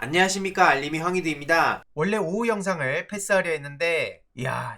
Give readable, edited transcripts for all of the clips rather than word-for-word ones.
안녕하십니까, 알림이 황희두입니다. 원래 오후 영상을 패스하려 했는데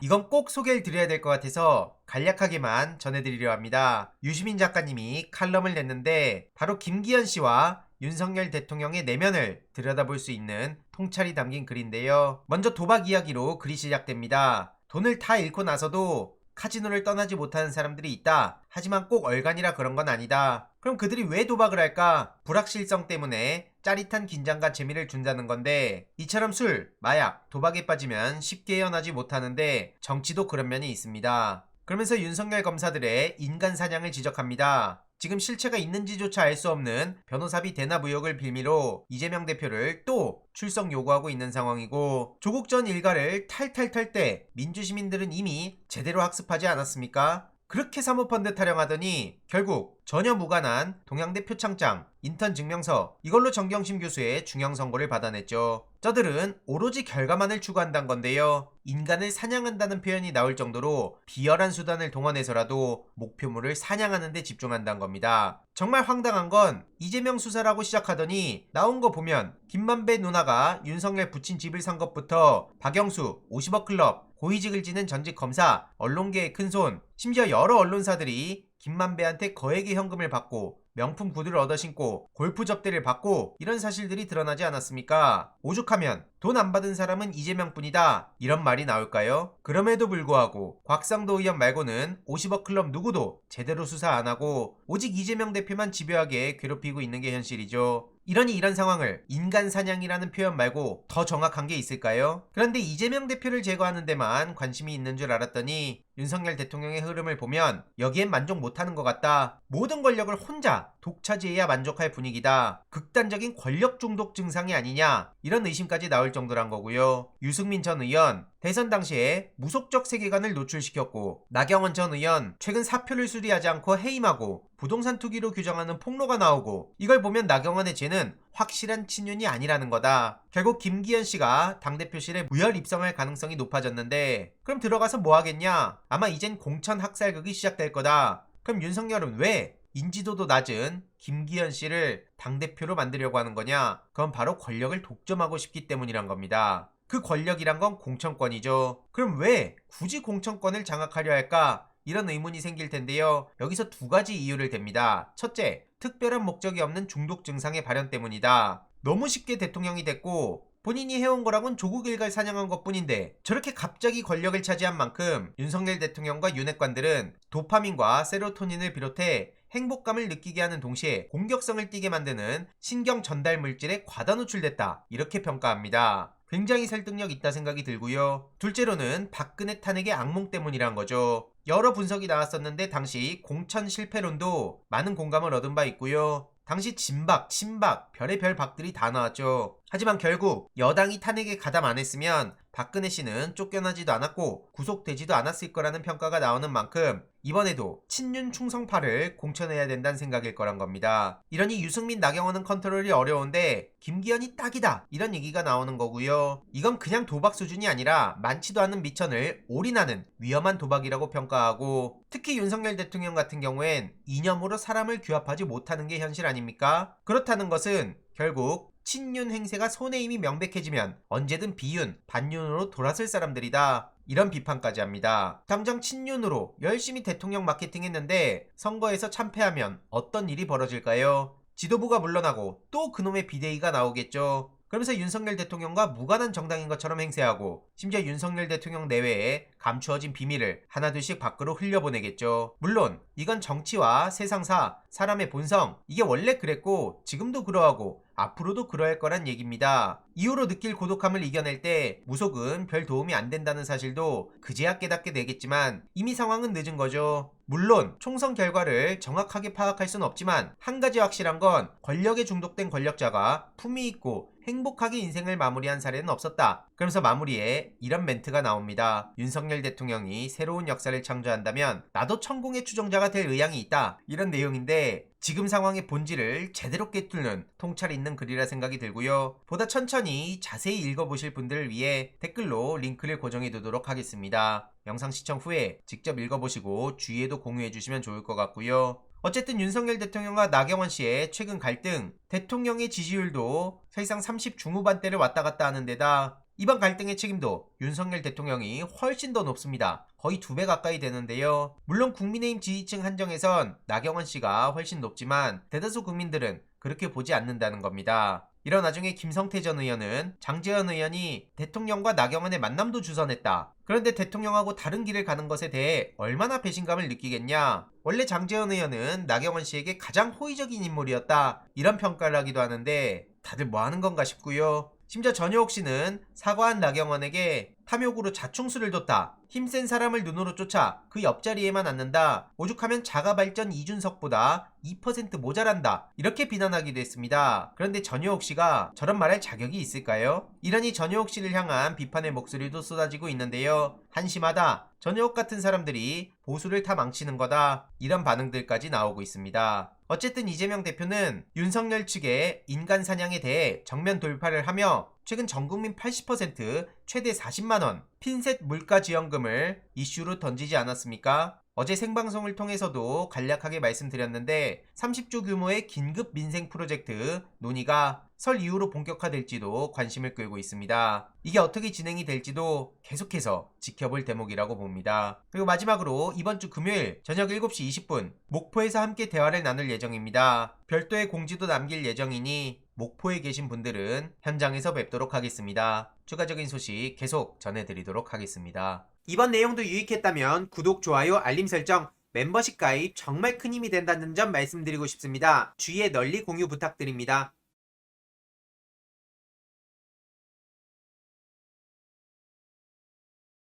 이건 꼭 소개를 드려야 될 것 같아서 간략하게만 전해드리려 합니다. 유시민 작가님이 칼럼을 냈는데 바로 김기현 씨와 윤석열 대통령의 내면을 들여다볼 수 있는 통찰이 담긴 글인데요. 먼저 도박 이야기로 글이 시작됩니다. 돈을 다 잃고 나서도 카지노를 떠나지 못하는 사람들이 있다. 하지만 꼭 얼간이라 그런 건 아니다. 그럼 그들이 왜 도박을 할까? 불확실성 때문에 짜릿한 긴장과 재미를 준다는 건데, 이처럼 술, 마약, 도박에 빠지면 쉽게 헤어나지 못하는데 정치도 그런 면이 있습니다. 그러면서 윤석열 검사들의 인간 사냥을 지적합니다. 지금 실체가 있는지조차 알 수 없는 변호사비 대납 의혹을 빌미로 이재명 대표를 또 출석 요구하고 있는 상황이고, 조국 전 일가를 탈탈 털 때 민주시민들은 이미 제대로 학습하지 않았습니까? 그렇게 사모펀드 타령하더니 결국 전혀 무관한 동양대 표창장, 인턴 증명서, 이걸로 정경심 교수의 중형 선고를 받아냈죠. 저들은 오로지 결과만을 추구한다는 건데요. 인간을 사냥한다는 표현이 나올 정도로 비열한 수단을 동원해서라도 목표물을 사냥하는 데 집중한다는 겁니다. 정말 황당한 건 이재명 수사라고 시작하더니 나온 거 보면 김만배 누나가 윤석열 부친 집을 산 것부터 박영수 50억 클럽, 고위직을 지는 전직 검사, 언론계의 큰손, 심지어 여러 언론사들이 김만배한테 거액의 현금을 받고 명품 구두를 얻어 신고 골프 접대를 받고 이런 사실들이 드러나지 않았습니까? 오죽하면 돈 안 받은 사람은 이재명뿐이다, 이런 말이 나올까요? 그럼에도 불구하고 곽상도 의원 말고는 50억 클럽 누구도 제대로 수사 안 하고 오직 이재명 대표만 집요하게 괴롭히고 있는 게 현실이죠. 이러니 이런 상황을 인간 사냥이라는 표현 말고 더 정확한 게 있을까요? 그런데 이재명 대표를 제거하는 데만 관심이 있는 줄 알았더니 윤석열 대통령의 흐름을 보면 여기엔 만족 못하는 것 같다. 모든 권력을 혼자 독차지해야 만족할 분위기다. 극단적인 권력 중독 증상이 아니냐, 이런 의심까지 나올 정도란 거고요. 유승민 전 의원 대선 당시에 무속적 세계관을 노출시켰고, 나경원 전 의원 최근 사표를 수리하지 않고 해임하고 부동산 투기로 규정하는 폭로가 나오고, 이걸 보면 나경원의 죄는 확실한 친윤이 아니라는 거다. 결국 김기현 씨가 당대표실에 무혈 입성할 가능성이 높아졌는데, 그럼 들어가서 뭐 하겠냐? 아마 이젠 공천 학살극이 시작될 거다. 그럼 윤석열은 왜 인지도도 낮은 김기현 씨를 당대표로 만들려고 하는 거냐? 그건 바로 권력을 독점하고 싶기 때문이란 겁니다. 그 권력이란 건 공천권이죠. 그럼 왜 굳이 공천권을 장악하려 할까? 이런 의문이 생길 텐데요. 여기서 두 가지 이유를 댑니다. 첫째, 특별한 목적이 없는 중독 증상의 발현 때문이다. 너무 쉽게 대통령이 됐고 본인이 해온 거랑은 조국 일가를 사냥한 것뿐인데 저렇게 갑자기 권력을 차지한 만큼 윤석열 대통령과 윤핵관들은 도파민과 세로토닌을 비롯해 행복감을 느끼게 하는 동시에 공격성을 띠게 만드는 신경 전달 물질에 과다 노출됐다, 이렇게 평가합니다. 굉장히 설득력 있다 생각이 들고요. 둘째로는 박근혜 탄핵의 악몽 때문이란 거죠. 여러 분석이 나왔었는데 당시 공천 실패론도 많은 공감을 얻은 바 있고요. 당시 진박, 친박, 별의별 박들이 다 나왔죠. 하지만 결국 여당이 탄핵에 가담 안 했으면 박근혜 씨는 쫓겨나지도 않았고 구속되지도 않았을 거라는 평가가 나오는 만큼 이번에도 친윤 충성파를 공천해야 된다는 생각일 거란 겁니다. 이러니 유승민, 나경원은 컨트롤이 어려운데 김기현이 딱이다, 이런 얘기가 나오는 거고요. 이건 그냥 도박 수준이 아니라 많지도 않은 미천을 올인하는 위험한 도박이라고 평가하고, 특히 윤석열 대통령 같은 경우엔 이념으로 사람을 규합하지 못하는 게 현실 아닙니까? 그렇다는 것은 결국 친윤 행세가 손해임이 명백해지면 언제든 비윤, 반윤으로 돌아설 사람들이다, 이런 비판까지 합니다. 당장 친윤으로 열심히 대통령 마케팅했는데 선거에서 참패하면 어떤 일이 벌어질까요? 지도부가 물러나고 또 그놈의 비대위가 나오겠죠. 그러면서 윤석열 대통령과 무관한 정당인 것처럼 행세하고 심지어 윤석열 대통령 내외에 감추어진 비밀을 하나둘씩 밖으로 흘려보내겠죠. 물론 이건 정치와 세상사, 사람의 본성, 이게 원래 그랬고 지금도 그러하고 앞으로도 그러할 거란 얘기입니다. 이후로 느낄 고독함을 이겨낼 때 무속은 별 도움이 안 된다는 사실도 그제야 깨닫게 되겠지만 이미 상황은 늦은 거죠. 물론 총선 결과를 정확하게 파악할 순 없지만 한 가지 확실한 건 권력에 중독된 권력자가 품위 있고 행복하게 인생을 마무리한 사례는 없었다. 그러면서 마무리에 이런 멘트가 나옵니다. 윤석열 대통령이 새로운 역사를 창조한다면 나도 천공의 추종자가 될 의향이 있다, 이런 내용인데 지금 상황의 본질을 제대로 꿰뚫는 통찰이 있는 글이라 생각이 들고요. 보다 천천히 자세히 읽어보실 분들을 위해 댓글로 링크를 고정해 두도록 하겠습니다. 영상 시청 후에 직접 읽어보시고 주위에도 공유해 주시면 좋을 것 같고요. 어쨌든 윤석열 대통령과 나경원 씨의 최근 갈등, 대통령의 지지율도 사실상 30 중후반대를 왔다 갔다 하는 데다 이번 갈등의 책임도 윤석열 대통령이 훨씬 더 높습니다. 거의 2배 가까이 되는데요. 물론 국민의힘 지지층 한정에선 나경원 씨가 훨씬 높지만 대다수 국민들은 그렇게 보지 않는다는 겁니다. 이런 와중에 김성태 전 의원은 장제원 의원이 대통령과 나경원의 만남도 주선했다. 그런데 대통령하고 다른 길을 가는 것에 대해 얼마나 배신감을 느끼겠냐. 원래 장제원 의원은 나경원 씨에게 가장 호의적인 인물이었다. 이런 평가를 하기도 하는데 다들 뭐 하는 건가 싶고요. 심지어 전효옥 씨는 사과한 나경원에게 탐욕으로 자충수를 뒀다. 힘센 사람을 눈으로 쫓아 그 옆자리에만 앉는다. 오죽하면 자가발전 이준석보다 2% 모자란다. 이렇게 비난하기도 했습니다. 그런데 전효옥 씨가 저런 말할 자격이 있을까요? 이러니 전효옥 씨를 향한 비판의 목소리도 쏟아지고 있는데요. 한심하다. 전효옥 같은 사람들이 보수를 다 망치는 거다. 이런 반응들까지 나오고 있습니다. 어쨌든 이재명 대표는 윤석열 측의 인간 사냥에 대해 정면 돌파를 하며 최근 전국민 80% 최대 40만원 핀셋 물가지원금을 이슈로 던지지 않았습니까? 어제 생방송을 통해서도 간략하게 말씀드렸는데 30조 규모의 긴급 민생 프로젝트 논의가 설 이후로 본격화될지도 관심을 끌고 있습니다. 이게 어떻게 진행이 될지도 계속해서 지켜볼 대목이라고 봅니다. 그리고 마지막으로 이번 주 금요일 저녁 7시 20분 목포에서 함께 대화를 나눌 예정입니다. 별도의 공지도 남길 예정이니 목포에 계신 분들은 현장에서 뵙도록 하겠습니다. 추가적인 소식 계속 전해드리도록 하겠습니다. 이번 내용도 유익했다면 구독, 좋아요, 알림 설정, 멤버십 가입 정말 큰 힘이 된다는 점 말씀드리고 싶습니다. 주위에 널리 공유 부탁드립니다.